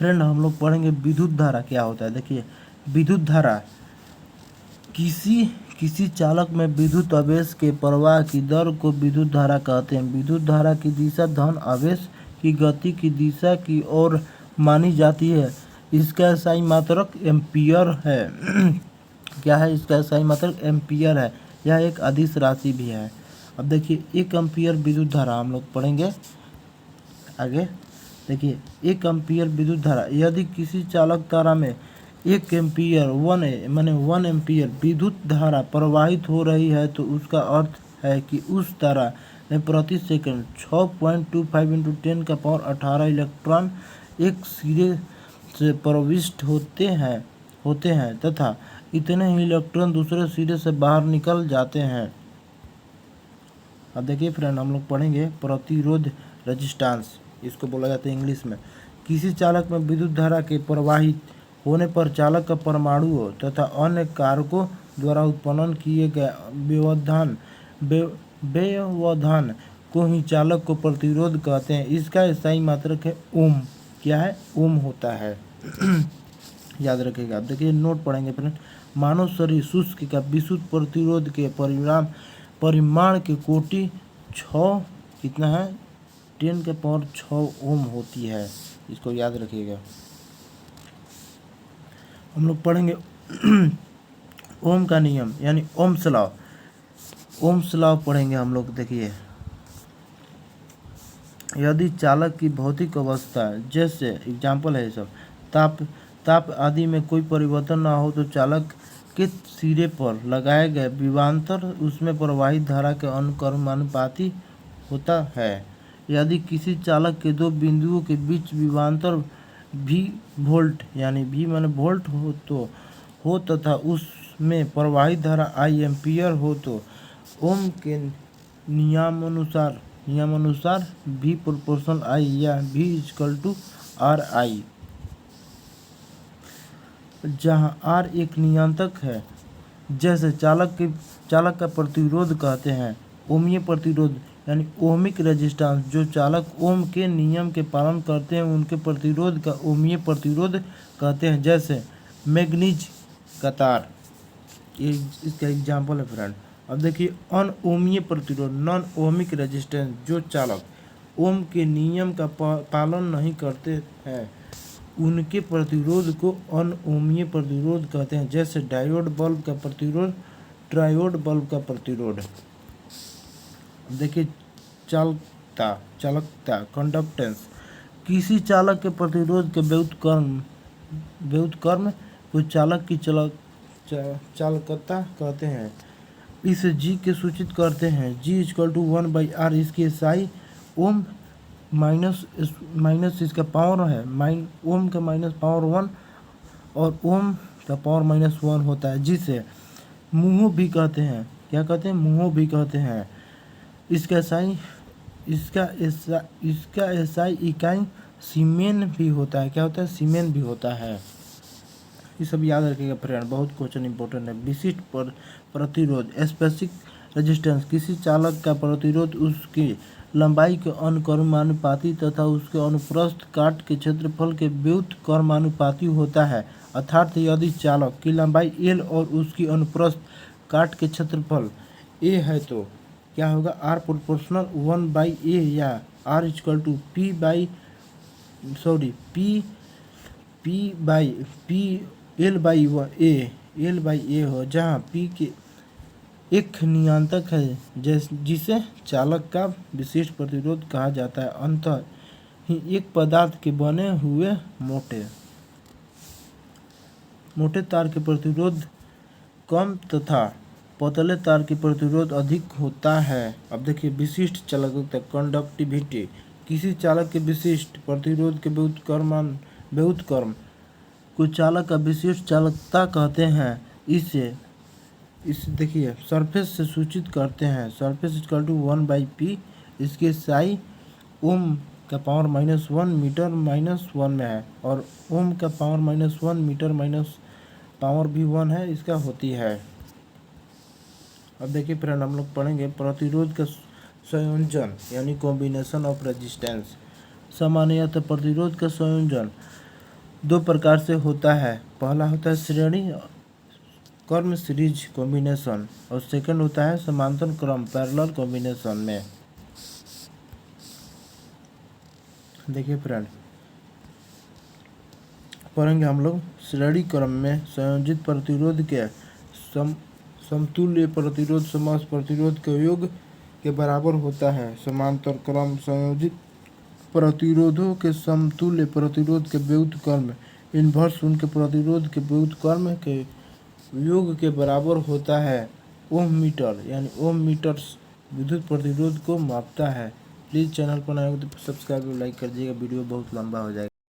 Friend हम लोग पढ़ेंगे विद्युत धारा क्या होता है। देखिए विद्युत धारा किसी चालक में विद्युत आवेश के प्रवाह की दर को विद्युत धारा कहते हैं। विद्युत धारा की दिशा धन आवेश की गति की दिशा की ओर मानी जाती है। इसका SI मात्रक एम्पियर है। क्या है इसका SI मात्रक एम्पियर है। यह एक अदिश राशि भी है। अब देखिए 1 एम्पियर विद्युत धारा हम लोग पढ़ेंगे आगे। देखिए 1 एम्पियर विद्युत धारा यदि किसी चालक तारा में 1 एम्पियर 1 एम्पियर विद्युत धारा प्रवाहित हो रही है तो उसका अर्थ है कि उस तारा में प्रति सेकंड 6.25 × 10⁻18 इलेक्ट्रॉन एक सिरे से प्रविष्ट होते हैं तथा इतने ही इलेक्ट्रॉन दूसरे सिरे से बाहर निकल जाते हैं। अब देखिए फ्रेंड हम लोग पढ़ेंगे प्रतिरोध रेजिस्टेंस, इसको बोला जाता है इंग्लिश में। किसी चालक में विद्युत धारा के प्रवाहित होने पर चालक का परमाणुओं तथा अन्य कारकों द्वारा उत्पन्न किए गए व्यवधान को ही चालक को प्रतिरोध कहते हैं। इसका SI मात्रक है ओम। क्या है? ओम होता है। याद रखिएगा। अब देखिए नोट पढ़ेंगे फ्रेंड। मानव शरीर शुष्क का विद्युत प्रतिरोध के परिमाण के कोटि 6 कितना है 10⁻6 ओम होती है। इसको याद रखिएगा। हम लोग पढ़ेंगे ओम का नियम यानी ओम्स लॉ। ओम्स लॉ पढ़ेंगे हम लोग। देखिए यदि चालक की भौतिक अवस्था जैसे एग्जाम्पल है सब ताप आदि में कोई परिवर्तन ना हो तो चालक के सिरे पर लगाए गए विभवांतर उसमें प्रवाहित धारा के अनुक्रमानुपाती होता है। यदि किसी चालक के दो बिंदुओं के बीच विभवांतर V वोल्ट यानी V माने वोल्ट हो तथा उसमें प्रवाहित धारा I एम्पियर हो तो ओम के नियमानुसार V प्रोपोर्शनल I या V = RI, जहाँ R एक नियंत्रक है। जैसे चालक का प्रतिरोध कहते हैं ओमीय प्रतिरोध यानी ओमिक रेजिस्टेंस। जो चालक ओम के नियम के पालन करते हैं उनके प्रतिरोध का ओमीय प्रतिरोध कहते हैं। जैसे मैग्नीज का तार, ये इसका एग्जाम्पल है फ्रेंड। अब देखिए अनओमीय प्रतिरोध नॉन ओमिक रेजिस्टेंस। जो चालक ओम के नियम का पालन नहीं करते हैं उनके प्रतिरोध को अनओमीय प्रतिरोध कहते हैं। जैसे डायोड बल्ब का प्रतिरोध ट्रायोड बल्ब का प्रतिरोध। देखिए चालकता कंडक्टेंस किसी चालक के प्रतिरोध के व्युत्क्रम को चालक की चालकता कहते हैं। इसे G के सूचित करते हैं। G = 1/R। इसकी SI ओम माइनस इसका पावर है ओम का -1 और ओम का पावर -1 होता है, जिसे मुहो भी कहते हैं। क्या कहते हैं? मुहो भी कहते हैं। इसका SI इकाई सीमेन भी होता है। क्या होता है? सीमेन भी होता है। ये सब याद रखिएगा फ्रेंड, बहुत क्वेश्चन इंपॉर्टेंट है। विशिष्ट प्रतिरोध स्पेसिफिक रेजिस्टेंस किसी चालक का प्रतिरोध उसकी लंबाई के अनुक्रमानुपाती तथा उसके अनुप्रस्थ काट के क्षेत्रफल के व्युत्क्रमानुपाती होता है। अर्थात यदि चालक की लंबाई L और उसकी अनुप्रस्थ काट के क्षेत्रफल A है तो क्या होगा? R प्रोपोर्शनल 1/A या R = L/A हो, जहाँ P के एक नियंत्रक है जिसे चालक का विशिष्ट प्रतिरोध कहा जाता है। अंततः ही एक पदार्थ के बने हुए मोटे तार के प्रतिरोध कम तथा पतले तार की प्रतिरोध अधिक होता है। अब देखिए विशिष्ट चालकता कंडक्टिविटी किसी चालक के विशिष्ट प्रतिरोध के व्युत्क्रम को चालक का विशिष्ट चालकता कहते हैं। इसे देखिए सरफेस से सूचित करते हैं। Surface = 1/P। इसके SI ओम का पावर -1 मीटर -1 में है और ओम का पावर -1 मीटर पावर भी 1 है, इसका होती है। अब देखिए फ्रेंड हम लोग पढ़ेंगे प्रतिरोध का संयोजन यानी कॉम्बिनेशन ऑफ रेजिस्टेंस। सामान्यतः प्रतिरोध का संयोजन दो प्रकार से होता है। पहला होता है श्रेणी क्रम सीरीज कॉम्बिनेशन और सेकंड होता है समांतर क्रम पैरेलल कॉम्बिनेशन में। देखिए फ्रेंड, पढ़ेंगे हम लोग श्रेणी क्रम में संयोजित प्रतिरोध के समतुल्य प्रतिरोध समस्त प्रतिरोध के योग के बराबर होता है। समांतर क्रम संयोजित प्रतिरोधों के समतुल्य प्रतिरोध के व्युत्क्रम इन्वर्स उनके प्रतिरोध के व्युत्क्रम के योग के बराबर होता है। ओम मीटर यानी ओम मीटर विद्युत प्रतिरोध को मापता है। प्लीज़ चैनल पर नए हो तो सब्सक्राइब और लाइक कर दीजिएगा, वीडियो बहुत लंबा हो जाएगा।